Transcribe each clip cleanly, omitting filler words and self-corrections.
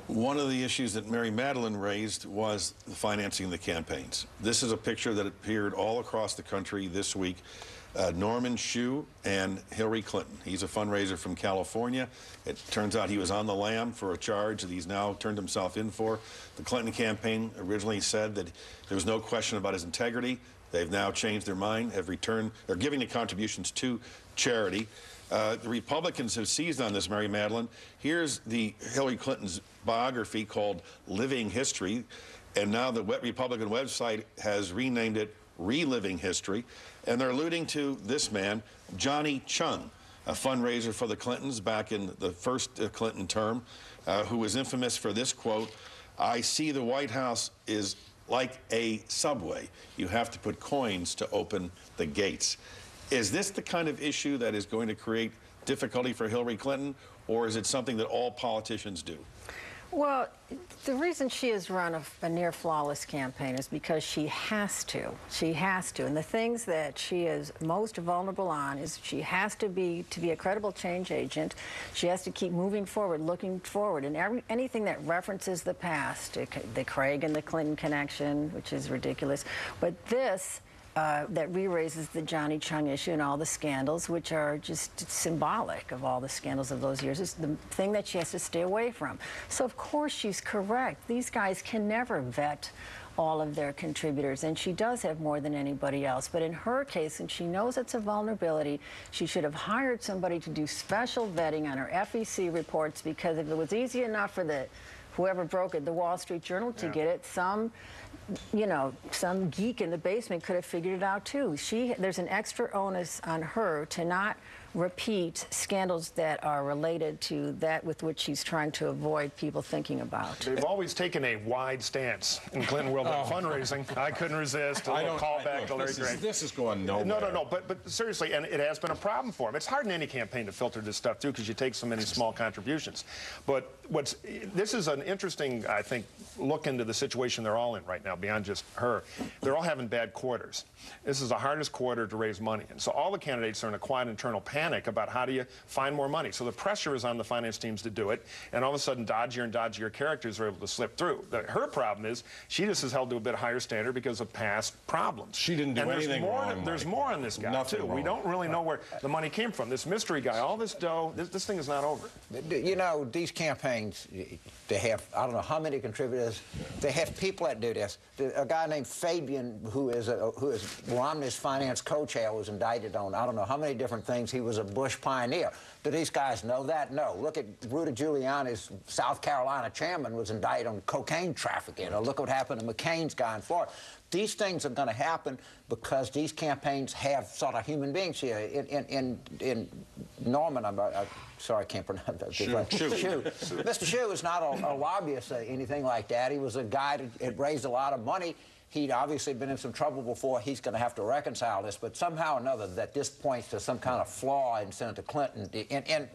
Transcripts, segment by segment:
One of the issues that Mary Matalin raised was the financing of the campaigns. This is a picture that appeared all across the country this week. Norman Shue and Hillary Clinton. He's a fundraiser from California. It turns out he was on the lam for a charge that he's now turned himself in for. The Clinton campaign originally said that there was no question about his integrity. They've now changed their mind, have returned, they're giving the contributions to charity. The Republicans have seized on this, Mary Matalin. Here's the Hillary Clinton's biography called Living History, and now the Republican website has renamed it Reliving History, and they're alluding to this man, Johnny Chung, a fundraiser for the Clintons back in the first Clinton term, who was infamous for this quote, "I see the White House is like a subway. You have to put coins to open the gates." Is this the kind of issue that is going to create difficulty for Hillary Clinton, or is it something that all politicians do? Well, the reason she has run a near flawless campaign is because she has to. She has to. And the things that she is most vulnerable on is she has to be a credible change agent. She has to keep moving forward, looking forward. And anything that references the past, the Craig and the Clinton connection, which is ridiculous. But this that re-raises the Johnny Chung issue and all the scandals, which are just symbolic of all the scandals of those years, is the thing that she has to stay away from. So, of course, she's correct. These guys can never vet all of their contributors, and she does have more than anybody else. But in her case, and she knows it's a vulnerability, she should have hired somebody to do special vetting on her FEC reports, because if it was easy enough for whoever broke it, the Wall Street Journal, to get it, some geek in the basement could have figured it out too. There's an extra onus on her to not repeat scandals that are related to that with which she's trying to avoid people thinking about. They've always taken a wide stance in Clinton world on fundraising. I couldn't resist. A little callback to Larry Graham. This is going nowhere. No. But seriously, and it has been a problem for him. It's hard in any campaign to filter this stuff through because you take so many small contributions. But this is an interesting, I think, look into the situation they're all in right now, beyond just her. They're all having bad quarters. This is the hardest quarter to raise money in. So all the candidates are in a quiet internal panic about how do you find more money. So the pressure is on the finance teams to do it, and all of a sudden dodgier and dodgier characters are able to slip through. Her problem is she just is held to a bit higher standard because of past problems. She didn't do anything wrong. There's more on this guy, too. We don't really know where the money came from. This mystery guy, all this dough, this thing is not over. You know, these campaigns, they have, I don't know how many contributors. They have people that do this. A guy named Fabian, who is Romney's finance co-chair, was indicted on I don't know how many different things. He was a Bush pioneer. Do these guys know that? No. Look at Rudy Giuliani's South Carolina chairman was indicted on cocaine trafficking. Or look what happened to McCain's guy in Florida. These things are going to happen because these campaigns have sort of human beings here. In Norman, sorry, I can't pronounce that. Shue. Mr. Shue is not a lobbyist or anything like that. He was a guy that had raised a lot of money. He'd obviously been in some trouble before. He's going to have to reconcile this. But somehow or another, that this points to some kind of flaw in Senator Clinton. And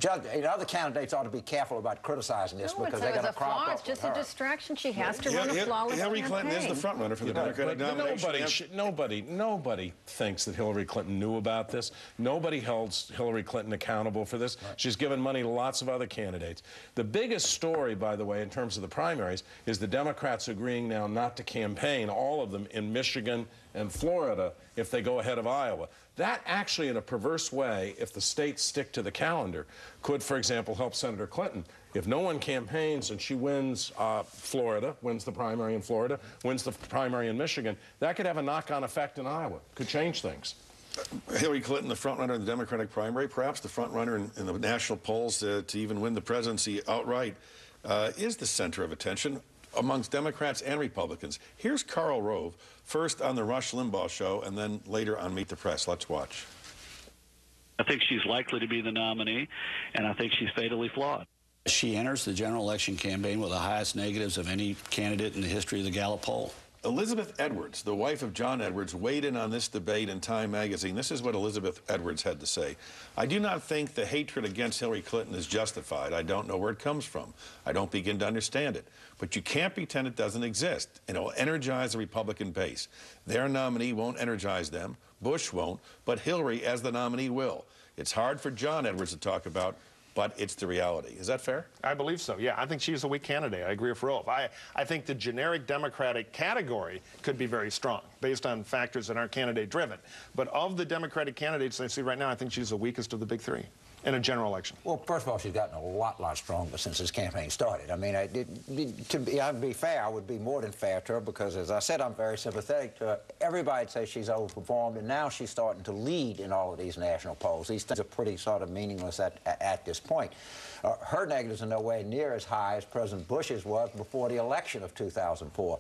other candidates ought to be careful about criticizing this because they're going to crop up. It's just a distraction. She has to run a flawless Hillary Clinton is the front runner for the Democratic nomination. Nobody thinks that Hillary Clinton knew about this. Nobody holds Hillary Clinton accountable for this. Right. She's given money to lots of other candidates. The biggest story, by the way, in terms of the primaries, is the Democrats agreeing now not to campaign, all of them, in Michigan and Florida if they go ahead of Iowa. That actually, in a perverse way, if the states stick to the calendar, could, for example, help Senator Clinton. If no one campaigns and she wins Florida, wins the primary in Florida, wins the primary in Michigan, that could have a knock-on effect in Iowa. Could change things. Hillary Clinton, the front runner in the Democratic primary, perhaps the front runner in the national polls to even win the presidency outright, is the center of attention amongst Democrats and Republicans. Here's Karl Rove, first on the Rush Limbaugh show and then later on Meet the Press. Let's watch. I think she's likely to be the nominee, and I think she's fatally flawed. She enters the general election campaign with the highest negatives of any candidate in the history of the Gallup poll. Elizabeth Edwards, the wife of John Edwards, weighed in on this debate in Time magazine. This is what Elizabeth Edwards had to say. "I do not think the hatred against Hillary Clinton is justified. I don't know where it comes from. I don't begin to understand it. But you can't pretend it doesn't exist, and it will energize the Republican base. Their nominee won't energize them. Bush won't, but Hillary as the nominee will. It's hard for John Edwards to talk about, but it's the reality. Is that fair? I believe so, yeah. I think she's a weak candidate. I agree with Rolf. I think the generic Democratic category could be very strong based on factors that aren't candidate-driven. But of the Democratic candidates I see right now, I think she's the weakest of the big three in a general election. Well, first of all, she's gotten a lot stronger since this campaign started. I mean, I'd be fair, I would be more than fair to her because, as I said, I'm very sympathetic to her. Everybody'd say she's overperformed, and now she's starting to lead in all of these national polls. These things are pretty sort of meaningless at this point. Her negatives are nowhere near as high as President Bush's was before the election of 2004.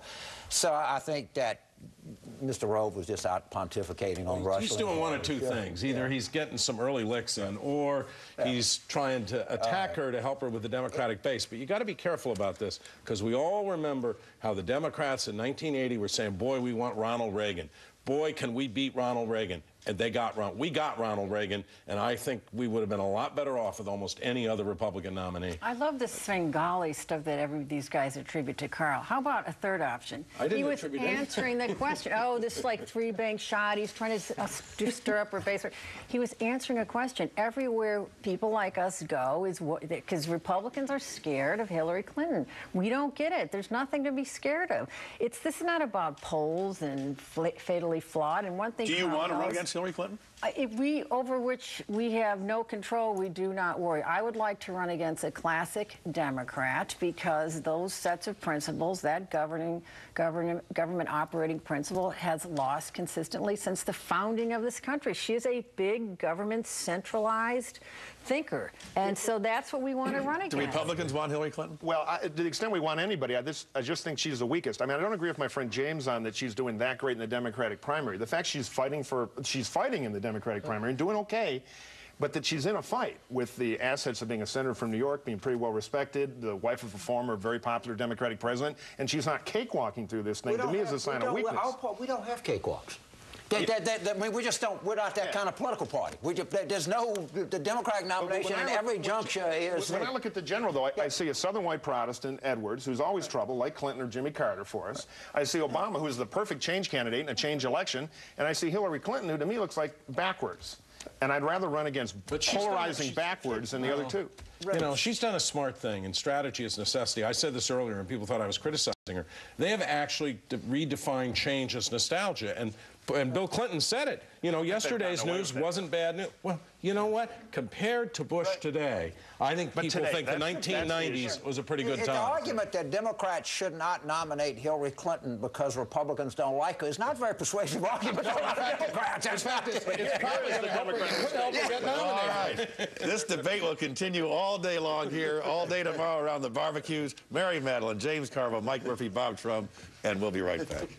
So I think that Mr. Rove was just out pontificating on Russia. He's doing one of two things. Either he's getting some early licks in, or he's trying to attack her to help her with the Democratic base. But you got to be careful about this, because we all remember how the Democrats in 1980 were saying, boy, we want Ronald Reagan. Boy, can we beat Ronald Reagan. And we got Ronald Reagan, and I think we would have been a lot better off with almost any other Republican nominee. I love this Svengali stuff that these guys attribute to Carl. How about a third option? I didn't he was attribute answering the question. Oh, this like three-bank shot. He's trying to stir up her base. He was answering a question. Everywhere people like us go is because Republicans are scared of Hillary Clinton. We don't get it. There's nothing to be scared of. This is not about polls and fatally flawed. And one thing. Do you want to run against Hillary Clinton? Over which we have no control, we do not worry. I would like to run against a classic Democrat because those sets of principles, that government operating principle, has lost consistently since the founding of this country. She is a big government centralized thinker, and so that's what we want to run against. Do Republicans want Hillary Clinton? Well, to the extent we want anybody, I just think she's the weakest. I mean, I don't agree with my friend James on that she's doing that great in the Democratic primary. The fact she's fighting in the Democratic primary and doing okay, but that she's in a fight with the assets of being a senator from New York, being pretty well respected, the wife of a former very popular Democratic president, and she's not cakewalking through this thing, to me is a sign of weakness. We don't have cakewalks. I mean, we just don't. We're not that kind of political party. The Democratic nomination at every juncture is. When I look at the general, though, I see a Southern white Protestant, Edwards, who's always trouble, like Clinton or Jimmy Carter for us. I see Obama, who's the perfect change candidate in a change election, and I see Hillary Clinton, who to me looks like backwards. And I'd rather run against polarizing backwards than the other two. You know, she's done a smart thing, and strategy is necessity. I said this earlier, and people thought I was criticizing her. They have actually redefined change as nostalgia, and Bill Clinton said it. You know, yesterday's news wasn't bad news. Well, you know what? Compared to Bush today, I think people think the 1990s was a pretty good time. The argument that Democrats should not nominate Hillary Clinton because Republicans don't like her is not a very persuasive argument for a lot of Democrats. In fact, it's probably going to help her get nominated. All right. This debate will continue all day long here, all day tomorrow around the barbecues. Mary Matalin, James Carville, Mike Murphy, Bob Shrum, and we'll be right back.